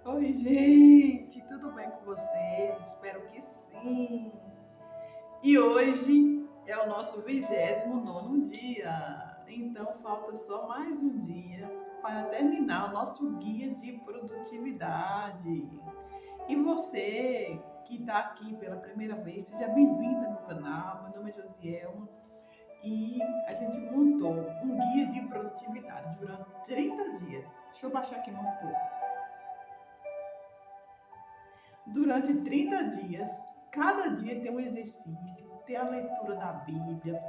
Oi, gente, tudo bem com vocês? Espero que sim. E hoje é o nosso 29º dia, então falta só mais um dia para terminar o nosso guia de produtividade. E você que está aqui pela primeira vez, seja bem-vinda no canal. Meu nome é Josielma e a gente montou um guia de produtividade durante 30 dias. Deixa eu baixar aqui mais um pouco. Durante 30 dias, cada dia tem um exercício, tem a leitura da Bíblia,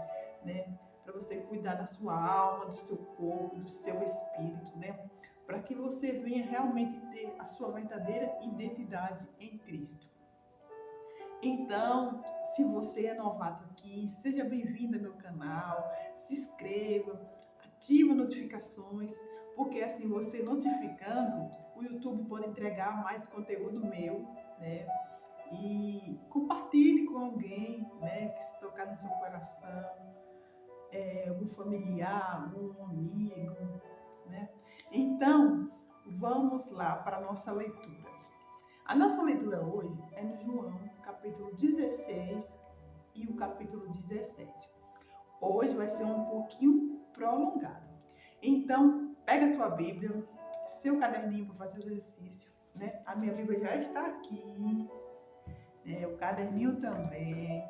né? Para você cuidar da sua alma, do seu corpo, do seu espírito, né? Para que você venha realmente ter a sua verdadeira identidade em Cristo. Então, se você é novato aqui, seja bem-vindo ao meu canal, se inscreva, ative notificações, porque assim você notificando, o YouTube pode entregar mais conteúdo meu, né? E compartilhe com alguém, né, que se tocar no seu coração, algum familiar, algum amigo, né? Então, vamos lá para a nossa leitura. A nossa leitura hoje é no João, capítulo 16 e o capítulo 17. Hoje vai ser um pouquinho prolongado. Então, pega a sua Bíblia, seu caderninho para fazer exercício, né? A minha Bíblia já está aqui, o caderninho também.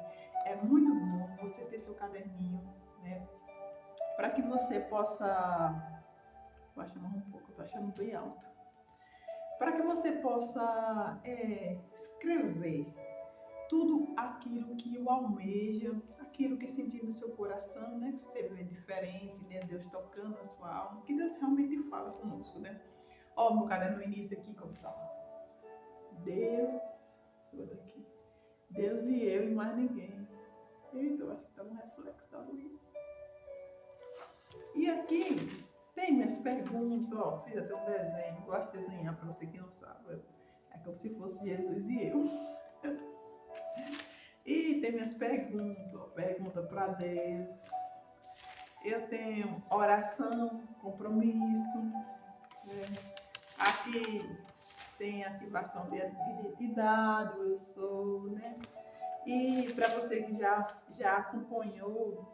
É muito bom você ter seu caderninho, né? Para que você possa. Vou achar mais um pouco, eu tô achando bem alto. Para que você possa escrever tudo aquilo que o almeja, aquilo que sentir no seu coração, né? Que você vê diferente, né? Deus tocando na sua alma, que Deus realmente fala conosco, né? Ó, meu caderno no início aqui, como tá? Deus, vou daqui. Deus e eu e mais ninguém. Eita, eu acho que tá no reflexo da luz. E aqui tem minhas perguntas, ó, fiz até um desenho, gosto de desenhar para você que não sabe. É como se fosse Jesus e eu. E tem minhas perguntas, ó, pergunta para Deus. Eu tenho oração, compromisso, né? Aqui tem ativação de identidade, eu sou, né? E para você que já acompanhou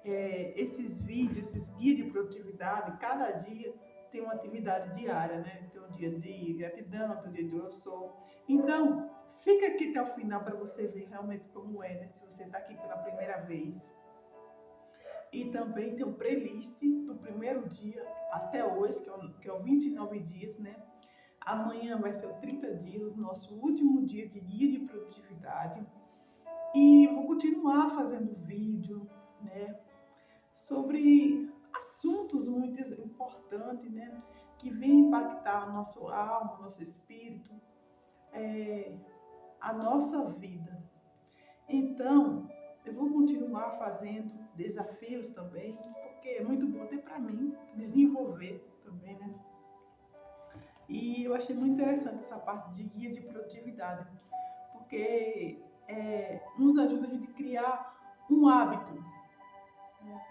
esses vídeos, esses guias de produtividade, cada dia tem uma atividade diária, né? Tem um dia de gratidão, tem um dia de eu sou. Então, fica aqui até o final para você ver realmente como é, né? Se você está aqui pela primeira vez. E também tem um playlist do primeiro dia até hoje, que é o 29 dias, né? Amanhã vai ser o 30 dias, nosso último dia de guia de produtividade. E vou continuar fazendo vídeo, né? Sobre assuntos muito importantes, né? Que vêm impactar a nossa alma, o nosso espírito, a nossa vida. Então, eu vou continuar fazendo desafios também, porque é muito bom até para mim desenvolver também, né? E eu achei muito interessante essa parte de guias de produtividade, porque nos ajuda a gente a criar um hábito, né?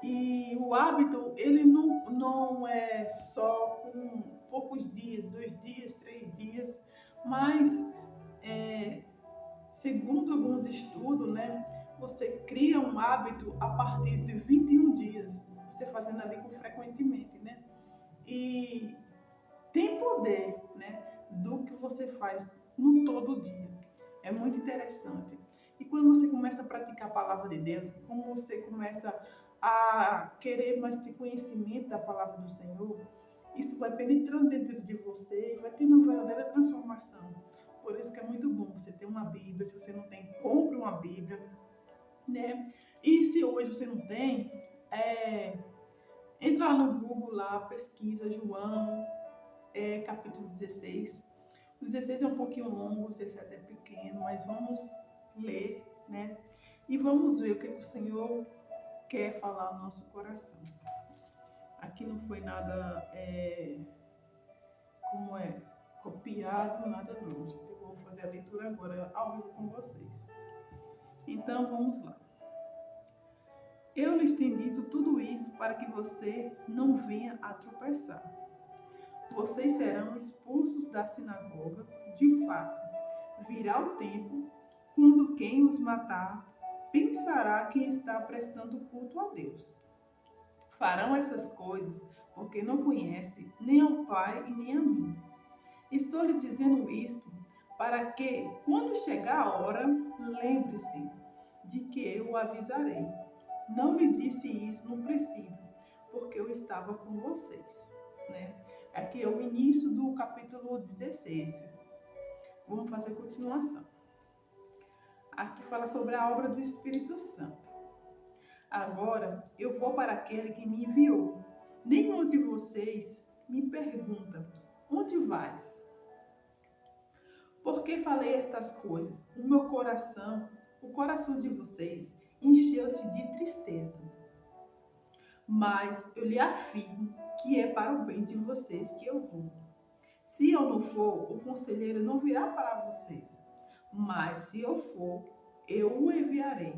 E o hábito, ele não é só com poucos dias, 2 dias, 3 dias, mas, é, segundo alguns estudos, né, você cria um hábito a partir de 21 dias, você fazendo ali com frequentemente, né? E tem poder, né, do que você faz no todo dia. É muito interessante. E quando você começa a praticar a palavra de Deus, como você começa a querer mais ter conhecimento da palavra do Senhor, isso vai penetrando dentro de você e vai tendo uma verdadeira transformação. Por isso que é muito bom você ter uma Bíblia. Se você não tem, compre uma Bíblia, né? E se hoje você não tem, entra lá no Google, lá, pesquisa João, capítulo 16. O 16 é um pouquinho longo, o 17 é pequeno, mas vamos ler, né? E vamos ver o que o Senhor quer falar no nosso coração. Aqui não foi nada, como copiado, nada não. Eu vou fazer a leitura agora ao vivo com vocês. Então, vamos lá. Eu lhes tenho dito tudo isso para que você não venha a tropeçar. vocês serão expulsos da sinagoga. De fato, virá o tempo quando quem os matar pensará que está prestando culto a Deus. Farão essas coisas porque não conhecem nem ao Pai e nem a mim. Estou lhe dizendo isto para que, quando chegar a hora, lembre-se de que eu o avisarei. Não lhe disse isso no princípio, porque eu estava com vocês. Né? Aqui é o início do capítulo 16. Vamos fazer continuação. Aqui fala sobre a obra do Espírito Santo. Agora eu vou para aquele que me enviou. Nenhum de vocês me pergunta: onde vais? Por que falei estas coisas? O coração de vocês encheu-se de tristeza. Mas eu lhe afirmo que é para o bem de vocês que eu vou. Se eu não for, o conselheiro não virá para vocês. Mas se eu for, eu o enviarei.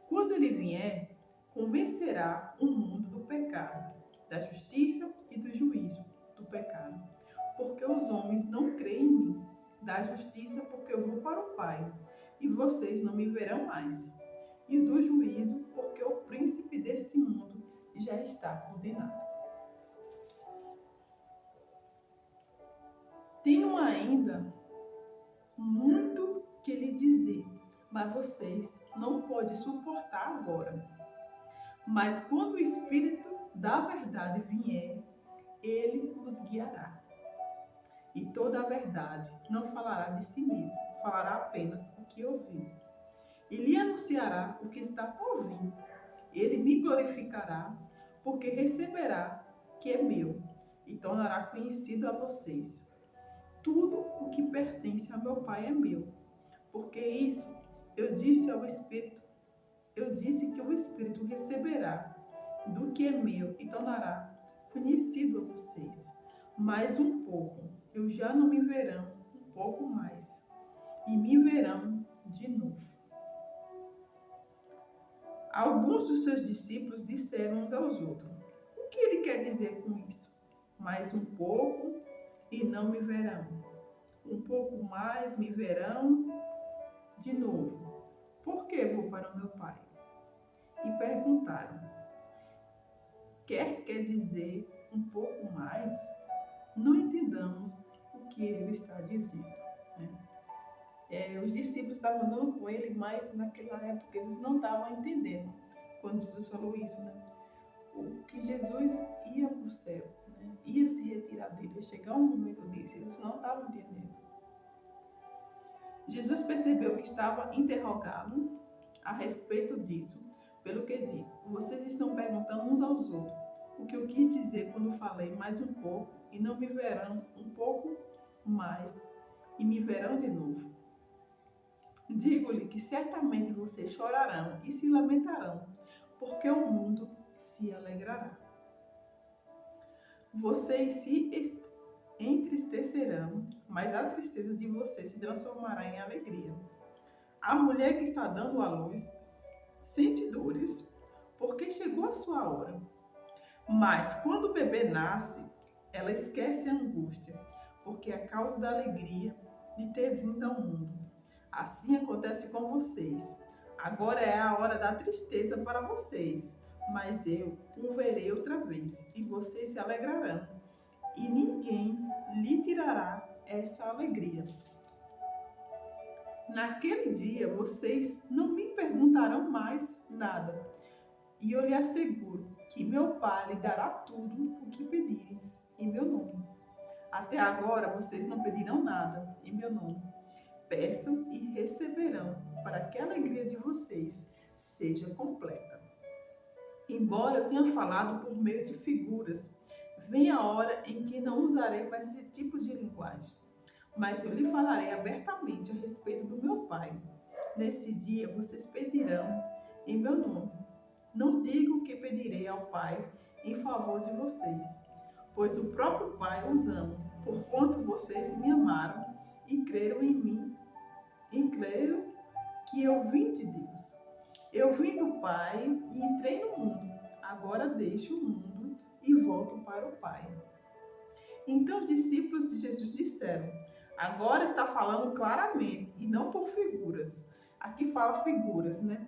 Quando ele vier, convencerá o mundo do pecado, da justiça e do juízo do pecado. Porque os homens não creem em mim. Da justiça, porque eu vou para o Pai, e vocês não me verão mais. E do juízo, porque o príncipe deste mundo já está condenado. Tenho ainda muito que lhe dizer, mas vocês não podem suportar agora. Mas quando o Espírito da verdade vier, ele os guiará. E toda a verdade não falará de si mesmo, falará apenas o que ouviu. E lhe anunciará o que está por vir. Ele me glorificará, porque receberá que é meu, e tornará conhecido a vocês. Tudo o que pertence ao meu Pai é meu. Porque isso eu disse ao Espírito, eu disse que o Espírito receberá do que é meu e tornará conhecido a vocês. Mais um pouco, eu já não me verão, um pouco mais, e me verão de novo. Alguns dos seus discípulos disseram uns aos outros: o que ele quer dizer com isso? Mais um pouco e não me verão. Um pouco mais me verão de novo. Por que vou para o meu Pai? E perguntaram: quer dizer um pouco mais? Não entendamos o que ele está dizendo. Né? Os discípulos estavam andando com ele, mas naquela época eles não estavam entendendo quando Jesus falou isso, né? O que Jesus ia para o céu, né? Ia se retirar dele, ia chegar um momento desse, eles não estavam entendendo. Jesus percebeu que estava interrogado a respeito disso, pelo que disse: vocês estão perguntando uns aos outros o que eu quis dizer quando falei mais um pouco e não me verão um pouco mais e me verão de novo. Digo-lhe que certamente vocês chorarão e se lamentarão, porque o mundo se alegrará. Vocês se entristecerão, mas a tristeza de vocês se transformará em alegria. A mulher que está dando à luz sente dores, porque chegou a sua hora. Mas quando o bebê nasce, ela esquece a angústia, porque é a causa da alegria de ter vindo ao mundo. Assim acontece com vocês. Agora é a hora da tristeza para vocês, mas eu o verei outra vez, e vocês se alegrarão, e ninguém lhe tirará essa alegria. Naquele dia vocês não me perguntarão mais nada, e eu lhe asseguro que meu Pai lhe dará tudo o que pedires em meu nome. Até agora vocês não pedirão nada em meu nome. Peçam e receberão, para que a alegria de vocês seja completa. Embora eu tenha falado por meio de figuras, vem a hora em que não usarei mais esse tipo de linguagem, mas eu lhe falarei abertamente a respeito do meu Pai. Nesse dia vocês pedirão em meu nome. Não digo que pedirei ao Pai em favor de vocês, pois o próprio Pai os ama, porquanto vocês me amaram e creram em mim, e creram que eu vim de Deus. Eu vim do Pai e entrei no mundo. Agora deixo o mundo e volto para o Pai. Então os discípulos de Jesus disseram: agora está falando claramente e não por figuras. Aqui fala figuras, né?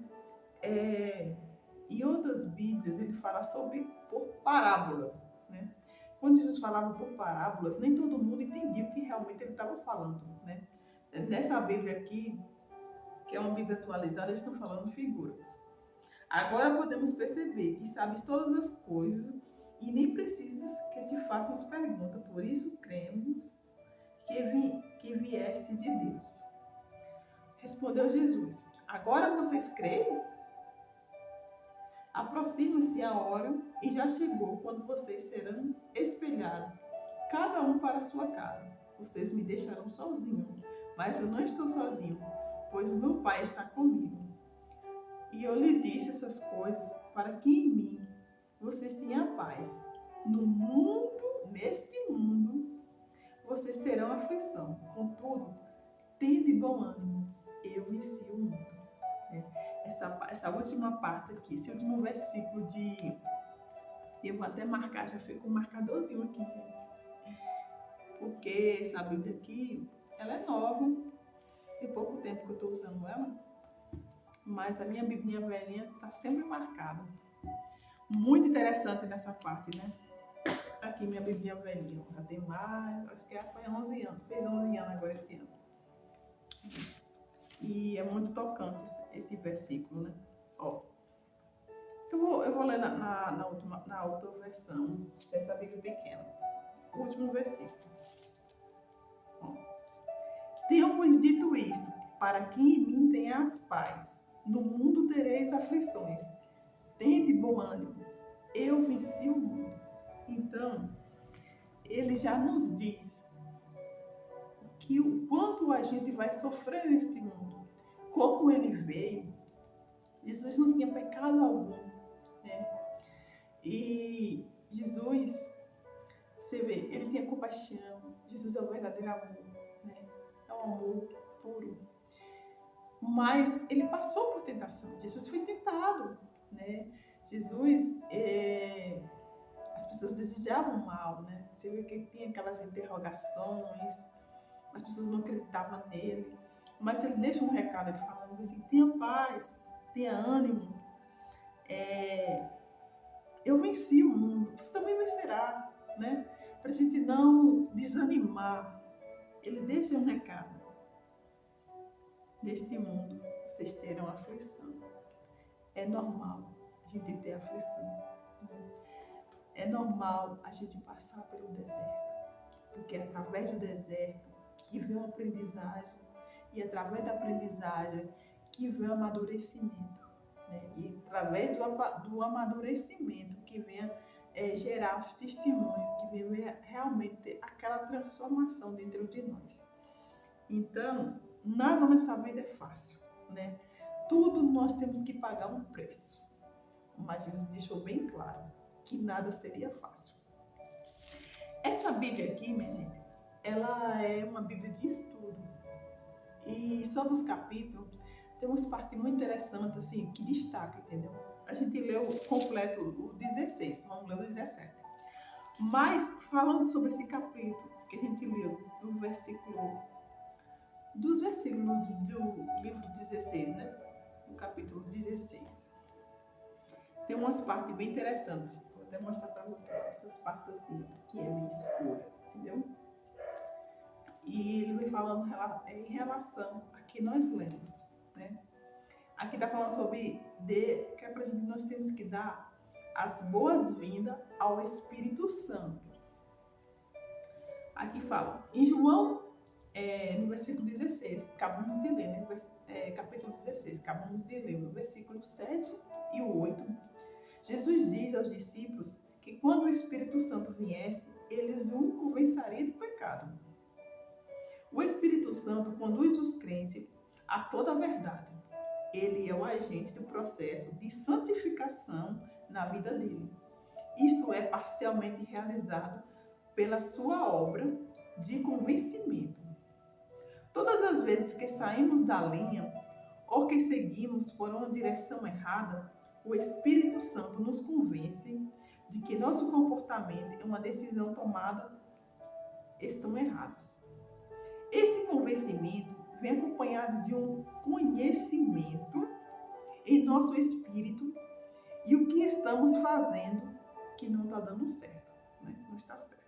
Em outras Bíblias ele fala sobre por parábolas, né? Quando Jesus falava por parábolas, nem todo mundo entendia o que realmente ele estava falando, né? Nessa Bíblia aqui, que é uma Bíblia atualizada, eles estão falando figuras. Agora podemos perceber que sabes todas as coisas e nem precisas que te faças pergunta. Por isso cremos que vieste de Deus. Respondeu Jesus: agora vocês creem? Aproxima-se a hora e já chegou quando vocês serão espelhados, cada um para a sua casa. Vocês me deixarão sozinho, mas eu não estou sozinho, pois o meu Pai está comigo. E eu lhe disse essas coisas para que em mim vocês tenham paz. No mundo, neste mundo, vocês terão aflição. Contudo, tende bom ânimo. Eu venci o mundo. Essa última parte aqui, esse último versículo de... Eu vou até marcar, já fica um marcadorzinho aqui, gente. Porque essa Bíblia aqui, ela é nova. Tem pouco tempo que eu estou usando ela. Mas a minha Biblinha velhinha está sempre marcada. Muito interessante nessa parte, né? Aqui minha Biblinha velhinha. Já tem mais, acho que foi 11 anos. Fez 11 anos agora esse ano. E é muito tocante esse versículo, né? Ó, eu vou ler na outra versão dessa Bíblia pequena. O último versículo. Tenho-vos dito isto, para que em mim tenhas paz. No mundo tereis aflições. Tende bom ânimo. Eu venci o mundo. Então, ele já nos diz que o quanto a gente vai sofrer neste mundo. Como ele veio, Jesus não tinha pecado algum, né? E Jesus, você vê, ele tinha compaixão. Jesus é o verdadeiro amor, né? É um amor puro. Mas ele passou por tentação. Jesus foi tentado, né? Jesus, as pessoas desejavam mal, né? Você vê que ele tinha aquelas interrogações, as pessoas não acreditavam nele. Mas ele deixa um recado, ele falando assim: tenha paz, tenha ânimo. Eu venci o mundo, você também vencerá, né? Para a gente não desanimar. Ele deixa um recado. Neste mundo, vocês terão aflição. É normal a gente ter aflição. Né? É normal a gente passar pelo deserto. Porque é através do deserto que vem o aprendizagem. E através da aprendizagem que vem o amadurecimento. Né? E através do amadurecimento que vem gerar os testemunhos, que vem realmente ter aquela transformação dentro de nós. Então, nada nessa vida é fácil, né? Tudo nós temos que pagar um preço. Mas Jesus deixou bem claro que nada seria fácil. Essa Bíblia aqui, minha gente, ela é uma Bíblia de estudo. E sobre os capítulos, tem umas partes muito interessantes, assim, que destaca, entendeu? A gente leu completo o 16, vamos ler o 17. Mas, falando sobre esse capítulo que a gente leu, dos versículos do livro 16, né? Do capítulo 16. Tem umas partes bem interessantes. Vou até mostrar para vocês essas partes assim, que é bem escura, entendeu? E ele vem falando em relação a que nós lemos, né? Aqui está falando sobre que é pra gente, nós temos que dar as boas-vindas ao Espírito Santo. Aqui fala, em João, no versículo 16, acabamos de ler, né? Capítulo 16, acabamos de ler, no versículo 7 e o 8, Jesus diz aos discípulos que quando o Espírito Santo viesse, eles o convenceriam do pecado. O Espírito Santo conduz os crentes a toda a verdade. Ele é o agente do processo de santificação na vida dele. Isto é parcialmente realizado pela sua obra de convencimento. Todas as vezes que saímos da linha ou que seguimos por uma direção errada, o Espírito Santo nos convence de que nosso comportamento é uma decisão tomada estão errados. Esse convencimento vem acompanhado de um conhecimento em nosso espírito e o que estamos fazendo que não está dando certo, né? Não está certo.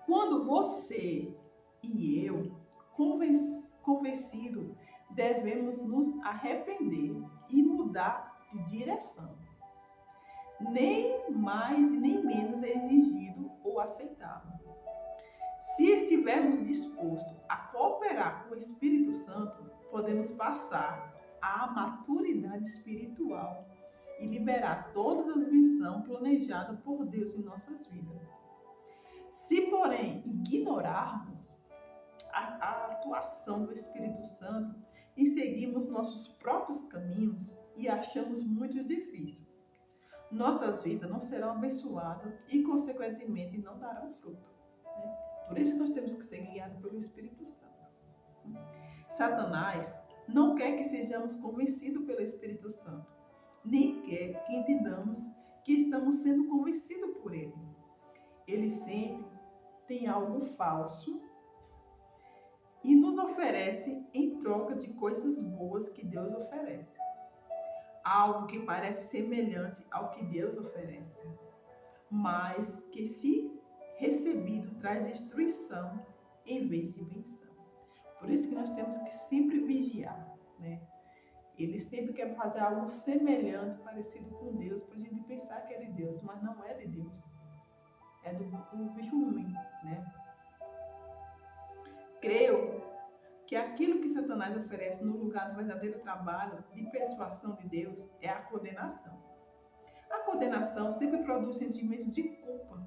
Quando você e eu, convencido, devemos nos arrepender e mudar de direção. Nem mais e nem menos é exigido ou aceitado. Se estivermos dispostos a cooperar com o Espírito Santo, podemos passar à maturidade espiritual e liberar todas as bênçãos planejadas por Deus em nossas vidas. Se, porém, ignorarmos a atuação do Espírito Santo e seguirmos nossos próprios caminhos e achamos muito difícil, nossas vidas não serão abençoadas e, consequentemente, não darão fruto. Né? Por isso nós temos que ser guiados pelo Espírito Santo. Satanás não quer que sejamos convencidos pelo Espírito Santo, nem quer que entendamos que estamos sendo convencidos por ele. Ele sempre tem algo falso e nos oferece em troca de coisas boas que Deus oferece. Algo que parece semelhante ao que Deus oferece, mas que, se recebido, traz destruição em vez de bênção. Por isso que nós temos que sempre vigiar, né? Ele sempre quer fazer algo semelhante, parecido com Deus, para a gente pensar que é de Deus, mas não é de Deus. É do bicho ruim, né? Creio que aquilo que Satanás oferece no lugar do verdadeiro trabalho de persuasão de Deus é a condenação. A condenação sempre produz sentimentos de culpa.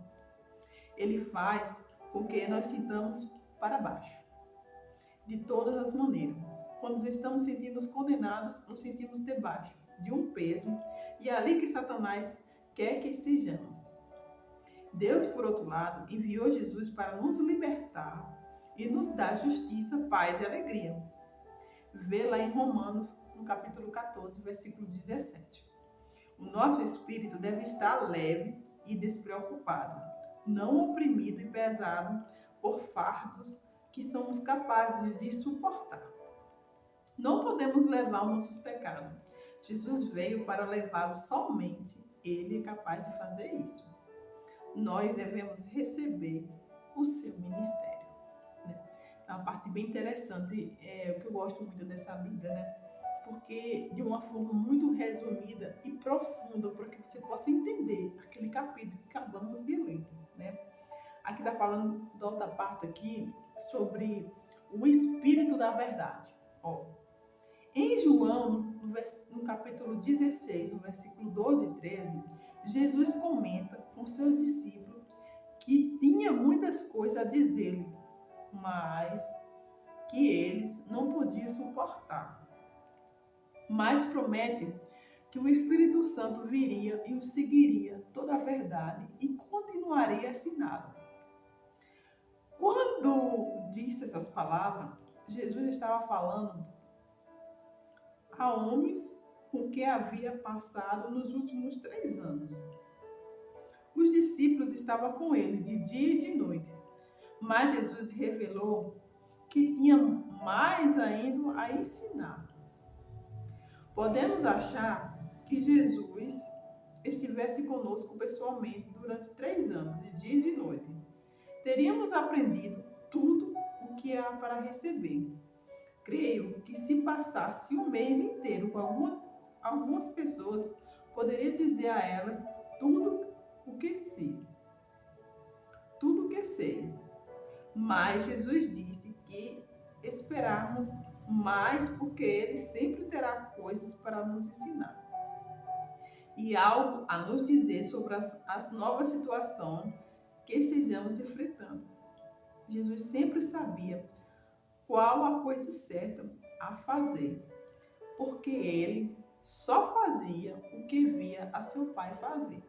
Ele faz com que nós sintamos para baixo, de todas as maneiras. Quando estamos sentindo condenados, nos sentimos debaixo de um peso, e é ali que Satanás quer que estejamos. Deus, por outro lado, enviou Jesus para nos libertar e nos dar justiça, paz e alegria. Vê lá em Romanos, no capítulo 14, versículo 17. O nosso espírito deve estar leve e despreocupado, não oprimido e pesado por fardos que somos capazes de suportar. Não podemos levar os nossos pecados. Jesus veio para levá-los somente. Ele é capaz de fazer isso. Nós devemos receber o seu ministério. Né? É uma parte bem interessante, o que eu gosto muito dessa Bíblia, né? Porque de uma forma muito resumida e profunda, para que você possa entender aquele capítulo que acabamos de ler, né? Aqui está falando da outra parte aqui sobre o Espírito da Verdade. Ó, em João, no capítulo 16, no versículo 12 e 13, Jesus comenta com seus discípulos que tinha muitas coisas a dizer-lhe, mas que eles não podiam suportar. Mas promete que o Espírito Santo viria e o seguiria toda a verdade e continuaria a ensiná-lo. Quando disse essas palavras, Jesus estava falando a homens com que havia passado nos últimos 3 anos. Os discípulos estavam com ele de dia e de noite, mas Jesus revelou que tinha mais ainda a ensinar. Podemos achar que Jesus estivesse conosco pessoalmente durante 3 anos, de dia e de noite. Teríamos aprendido tudo o que há para receber. Creio que se passasse um mês inteiro com algumas pessoas, poderia dizer a elas tudo o que sei. Tudo o que sei. Mas Jesus disse que esperarmos mais, porque Ele sempre terá coisas para nos ensinar. E algo a nos dizer sobre as novas situações que estejamos enfrentando. Jesus sempre sabia qual a coisa certa a fazer, porque ele só fazia o que via a seu Pai fazer.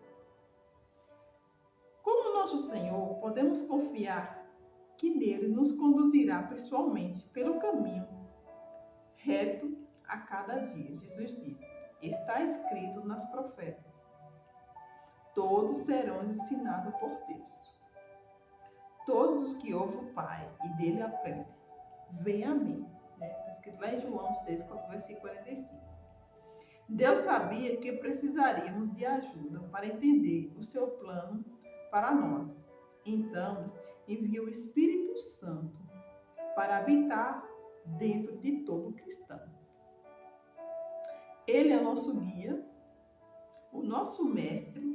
Como nosso Senhor, podemos confiar que nele nos conduzirá pessoalmente pelo caminho reto a cada dia. Jesus disse: está escrito nas profetas, todos serão ensinados por Deus. Todos os que ouvem o Pai e dele aprendem, vem a mim. Está escrito lá em João 6, versículo 45. Deus sabia que precisaríamos de ajuda para entender o seu plano para nós. Então, enviou o Espírito Santo para habitar dentro de todo cristão. Ele é o nosso guia, o nosso mestre,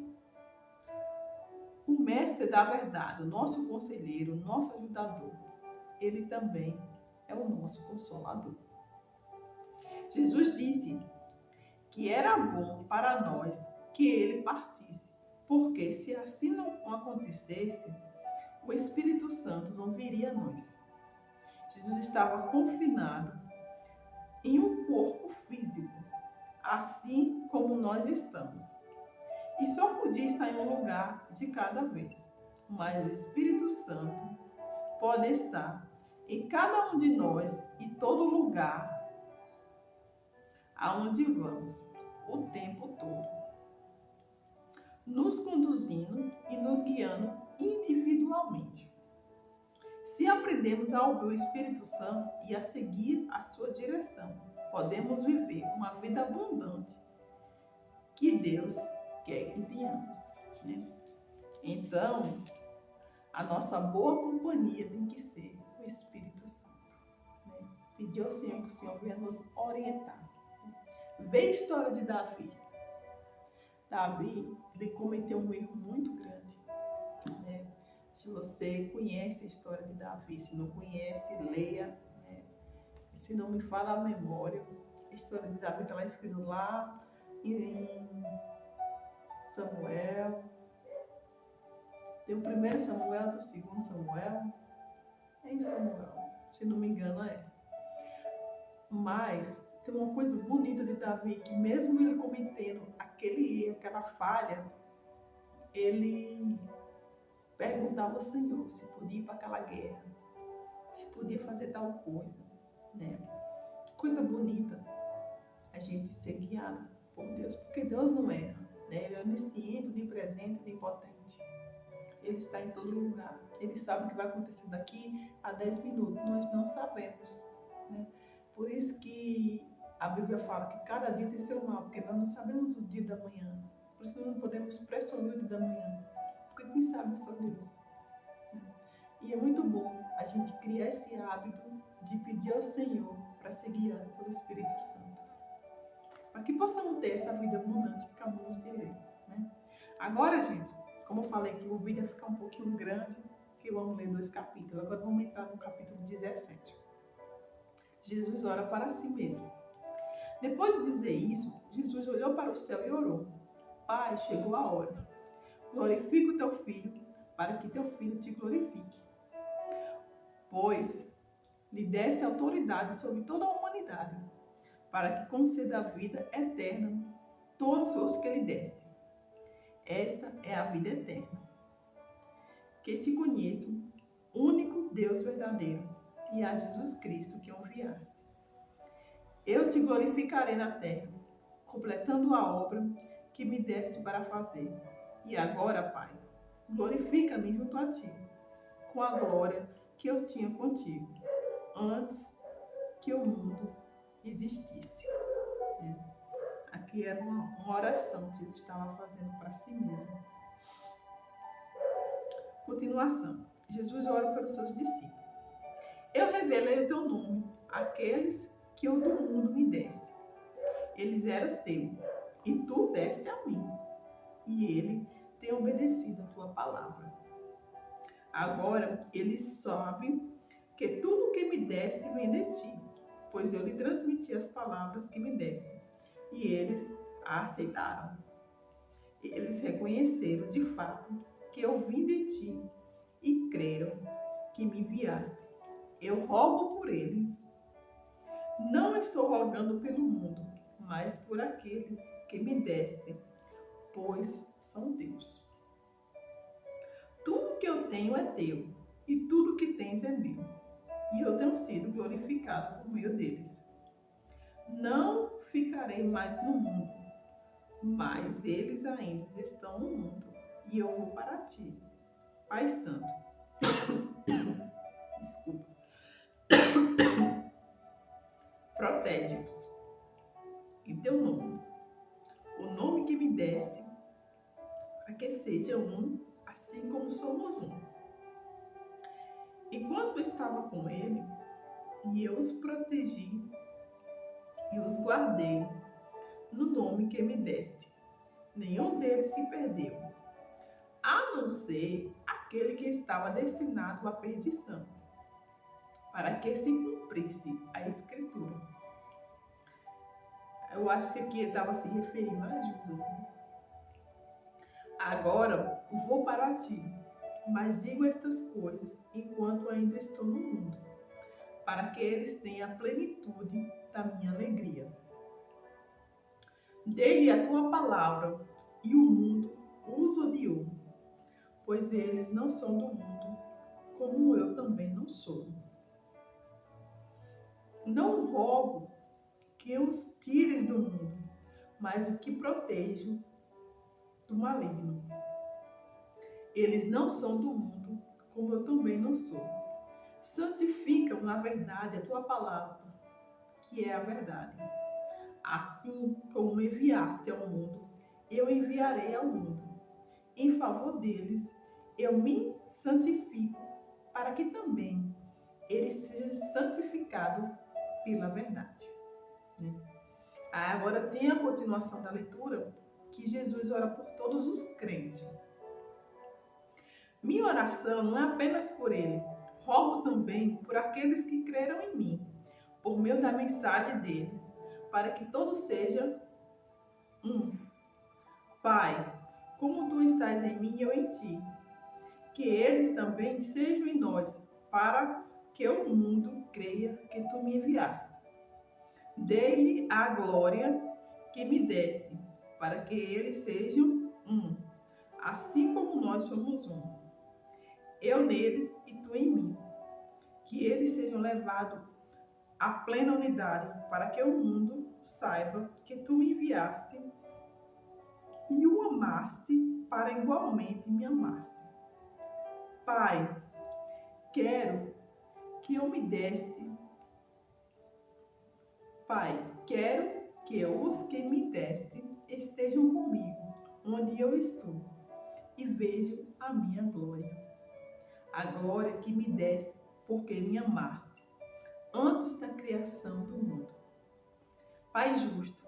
o mestre da verdade, o nosso conselheiro, o nosso ajudador. Ele também é o nosso consolador. Jesus disse que era bom para nós que ele partisse, porque se assim não acontecesse, o Espírito Santo não viria a nós. Jesus estava confinado em um corpo físico, assim como nós estamos. E só podia estar em um lugar de cada vez. Mas o Espírito Santo pode estar em cada um de nós e todo lugar aonde vamos, o tempo todo, nos conduzindo e nos guiando individualmente. Se aprendemos a ouvir o Espírito Santo e a seguir a sua direção, podemos viver uma vida abundante que Deus quer que tenhamos, né? Então, a nossa boa companhia tem que ser o Espírito Santo, né? Pedir ao Senhor que o Senhor venha nos orientar. Vê a história de Davi. Davi, ele cometeu um erro muito grande, né? Se você conhece a história de Davi, se não conhece, leia, né? Se não me fala a memória, a história de Davi está lá escrito lá em Samuel. Tem o primeiro Samuel, tem o segundo Samuel. É em Samuel, se não me engano é. Mas tem uma coisa bonita de Davi, que mesmo ele cometendo aquele erro, aquela falha, ele perguntava ao Senhor se podia ir para aquela guerra, se podia fazer tal coisa, né? Coisa bonita a gente ser guiada por Deus, porque Deus não erra, né? Ele é onisciente, onipresente, onipotente. Ele está em todo lugar. Ele sabe o que vai acontecer daqui a 10 minutos. Nós não sabemos, né? Por isso que a Bíblia fala que cada dia tem seu mal, porque nós não sabemos o dia da manhã. Por isso nós não podemos pressionar o dia da manhã, porque quem sabe é só Deus. E é muito bom a gente criar esse hábito de pedir ao Senhor para ser guiado pelo Espírito Santo, para que possamos ter essa vida abundante que acabamos de ler, né? Agora, gente, como eu falei que o vídeo ia ficar um pouquinho grande, que vamos ler 2 capítulos. Agora vamos entrar no capítulo 17. Jesus ora para si mesmo. Depois de dizer isso, Jesus olhou para o céu e orou: Pai, chegou a hora. Glorifica o teu filho, para que teu filho te glorifique. Pois lhe deste autoridade sobre toda a humanidade, para que conceda a vida eterna a todos os que lhe deste. Esta é a vida eterna, que te conheçam, único Deus verdadeiro, e a Jesus Cristo que enviaste. Eu te glorificarei na terra, completando a obra que me deste para fazer. E agora, Pai, glorifica-me junto a ti, com a glória que eu tinha contigo, antes que o mundo existisse. Aqui era uma oração que Jesus estava fazendo para si mesmo. Continuação. Jesus ora pelos seus discípulos. Eu revelei o teu nome àqueles que o do mundo me deste. Eles eram teus, e tu deste a mim, e ele tem obedecido a tua palavra. Agora eles sabem que tudo o que me deste vem de ti, pois eu lhe transmiti as palavras que me deste, e eles a aceitaram. Eles reconheceram de fato que eu vim de ti e creram que me enviaste. Eu rogo por eles. Não estou rogando pelo mundo, mas por aquele que me deste, pois são teus. Tudo que eu tenho é teu, e tudo que tens é meu, e eu tenho sido glorificado por meio deles. Não ficarei mais no mundo, mas eles ainda estão no mundo, e eu vou para ti, Pai Santo. Desculpa. Protege-os em teu nome, o nome que me deste, para que seja um, assim como somos um. Enquanto estava com ele, e eu os protegi e os guardei no nome que me deste, nenhum deles se perdeu, a não ser aquele que estava destinado à perdição, para que se cumprisse a Escritura. Eu acho que aqui ele estava se referindo a Judas, né? Agora vou para ti, mas digo estas coisas enquanto ainda estou no mundo, para que eles tenham a plenitude da minha alegria. Dei-lhe a tua palavra, e o mundo os odiou, pois eles não são do mundo, como eu também não sou. Não rogo que os tires do mundo, mas o que protejo do maligno. Eles não são do mundo, como eu também não sou. Santifica-o na verdade a tua palavra, que é a verdade. Assim como me enviaste ao mundo, eu enviarei ao mundo. Em favor deles, eu me santifico, para que também ele seja santificado pela verdade. Agora tem a continuação da leitura, que Jesus ora por todos os crentes. Minha oração não é apenas por ele, rogo também por aqueles que creram em mim, por meio da mensagem deles, para que todos sejam um. Pai, como tu estás em mim e eu em ti, que eles também sejam em nós, para que o mundo creia que tu me enviaste. Dê-lhe a glória que me deste, para que eles sejam um, assim como nós somos um. Eu neles e tu em mim, que eles sejam levados à plena unidade, para que o mundo saiba que tu me enviaste e o amaste para igualmente me amaste. Pai, quero que eu me deste. Pai, quero que os que me deste estejam comigo, onde eu estou, e vejam a minha glória. A glória que me deste, porque me amaste, antes da criação do mundo. Pai justo,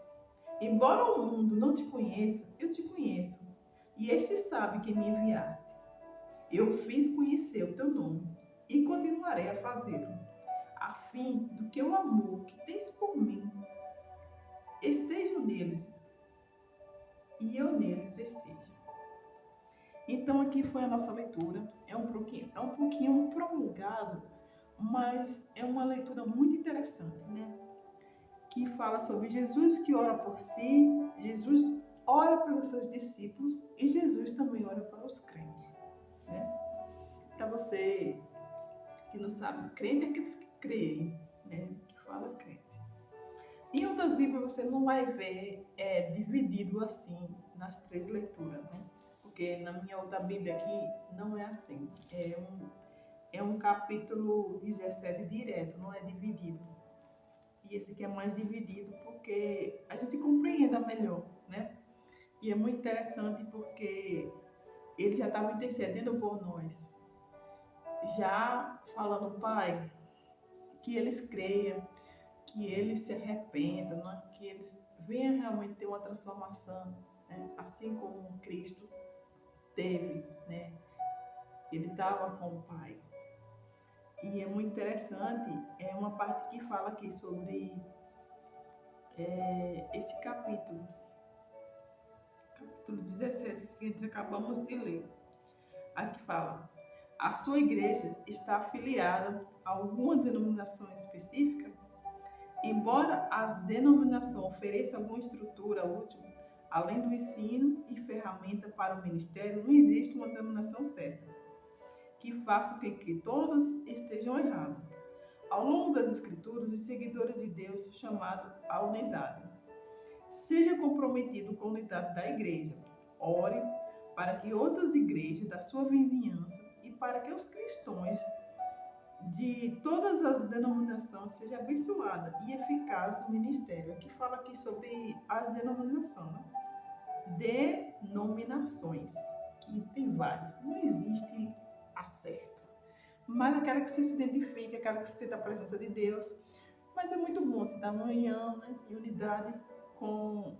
embora o mundo não te conheça, eu te conheço, e este sabe que me enviaste. Eu fiz conhecer o teu nome, e continuarei a fazê-lo, a fim do que o amor que tens por mim esteja neles, e eu neles esteja. Então aqui foi a nossa leitura. É um pouquinho prolongado, mas é uma leitura muito interessante, né? Que fala sobre Jesus que ora por si, Jesus ora pelos seus discípulos e Jesus também ora para os crentes, né? Para você que não sabe, crente é aqueles que creem, né? Que fala crente. Em outras Bíblias você não vai ver dividido assim nas 3 leituras, né? Porque na minha outra Bíblia aqui não é assim. É um capítulo 17 direto, não é dividido. E esse aqui é mais dividido porque a gente compreenda melhor, né? E é muito interessante porque ele já estava intercedendo por nós. Já falando, Pai, que eles creiam, que eles se arrependam, né? Que eles venham realmente ter uma transformação, né? Assim como Cristo teve, né? Ele estava com o Pai. E é muito interessante, é uma parte que fala aqui sobre esse capítulo 17, que acabamos de ler. Aqui fala, a sua igreja está afiliada a alguma denominação específica? Embora as denominações ofereçam alguma estrutura útil, além do ensino e ferramenta para o ministério, não existe uma denominação certa que faça com que todas estejam erradas. Ao longo das Escrituras, os seguidores de Deus são chamados à unidade. Seja comprometido com a unidade da igreja. Ore para que outras igrejas da sua vizinhança e para que os cristãos de todas as denominações sejam abençoados e eficazes no ministério. Aqui fala aqui sobre as denominações, né? Denominações, que tem várias, não existe a certa, mas aquela que você se identifica, aquela que você sente a presença de Deus. Mas é muito bom você dar manhã, né, em unidade com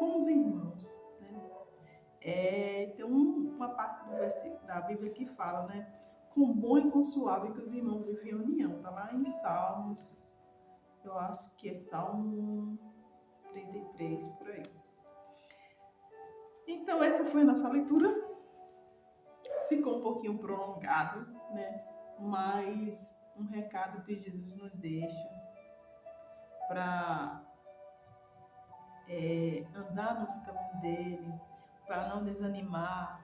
os irmãos, né? Tem uma parte do versículo da Bíblia que fala, né? Com bom e com suave que os irmãos vivem em união. Está lá em Salmos, eu acho que é Salmo 33, por aí. Então, essa foi a nossa leitura. Ficou um pouquinho prolongado, né? Mas um recado que Jesus nos deixa para andar nos caminhos dele, para não desanimar.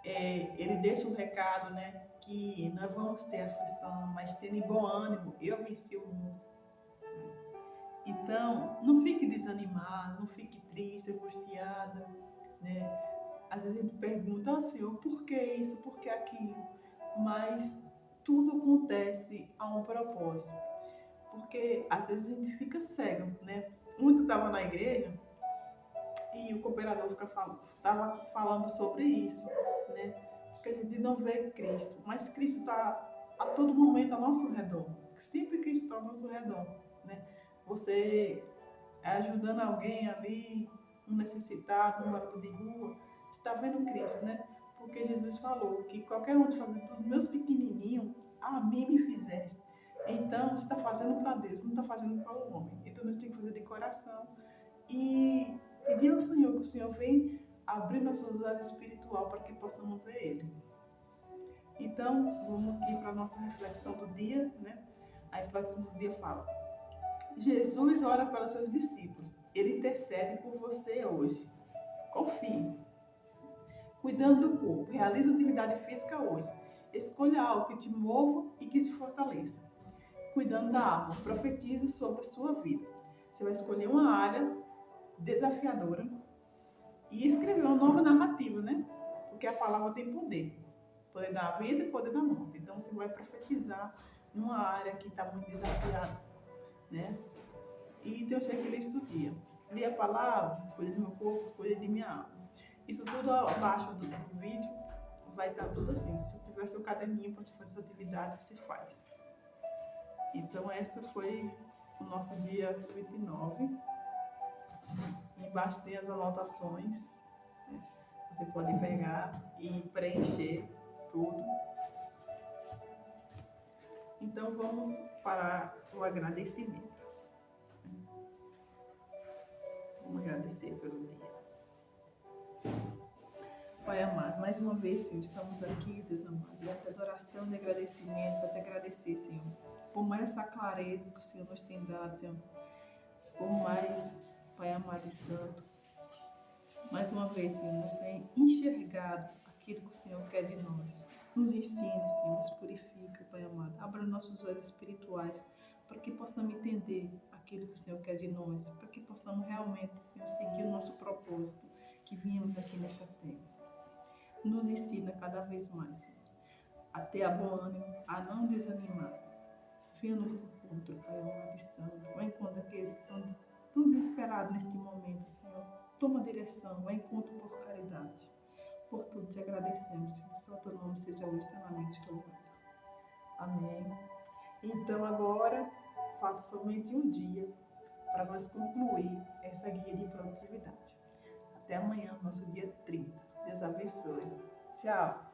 Ele deixa um recado, né? Que nós vamos ter aflição, mas tendo bom ânimo, eu venci o mundo. Então, não fique desanimado, não fique triste, angustiada, né? Às vezes a gente pergunta, Senhor, por que isso, por que aquilo? Mas tudo acontece a um propósito. Porque às vezes a gente fica cego, né? Ontem eu estava na igreja e o cooperador estava falando sobre isso, né? Porque a gente não vê Cristo, mas Cristo está a todo momento ao nosso redor. Sempre Cristo está ao nosso redor, né? Você ajudando alguém ali, um necessitado, um morador de rua, você está vendo Cristo, né? Porque Jesus falou que qualquer um de fazer dos meus pequenininhos, a mim me fizeste. Então, você está fazendo para Deus, não está fazendo para o homem. Então, nós temos que fazer de coração e pedir ao Senhor que o Senhor venha abrir nossos olhos espiritual para que possamos ver Ele. Então, vamos aqui para a nossa reflexão do dia, né? A reflexão do dia fala: Jesus ora para seus discípulos. Ele intercede por você hoje. Confie. Cuidando do corpo. Realize atividade física hoje. Escolha algo que te mova e que te fortaleça. Cuidando da alma. Profetize sobre a sua vida. Você vai escolher uma área desafiadora e escrever uma nova narrativa, né? Porque a palavra tem poder. Poder da vida e poder da morte. Então, você vai profetizar numa área que está muito desafiada, né? E Deus quer que ele do dia. Lê a palavra, cuida do meu corpo, cuida de minha alma. Isso tudo abaixo do vídeo vai estar tudo assim. Se tiver seu caderninho para você fazer sua atividade, você faz. Então, essa foi o nosso dia 29. Embaixo tem as anotações. Né? Você pode pegar e preencher tudo. Então, vamos para o agradecimento. Vamos agradecer pelo dia. Pai amado, mais uma vez, Senhor, estamos aqui, Deus amado, diante de adoração e agradecimento, para te agradecer, Senhor, por mais essa clareza que o Senhor nos tem dado, Senhor, por mais, Pai amado e santo, mais uma vez, Senhor, nos tem enxergado aquilo que o Senhor quer de nós. Nos ensine, Senhor, nos purifica, Pai amado, abra nossos olhos espirituais, para que possamos entender aquilo que o Senhor quer de nós, para que possamos realmente, Senhor, seguir o nosso propósito que viemos aqui nesta terra. Nos ensina cada vez mais, Senhor, a ter a bom ânimo, a não desanimar. Venha ao nosso encontro, Pai amado e santo. Vai encontro daqueles que estão desesperados neste momento, Senhor. Toma direção, vai encontro por caridade. Por tudo te agradecemos, Senhor. Só teu nome seja hoje eternamente louvado. Amém. Então agora, falta somente um dia para nós concluir essa guia de produtividade. Até amanhã, nosso dia 30. Deus abençoe. Tchau.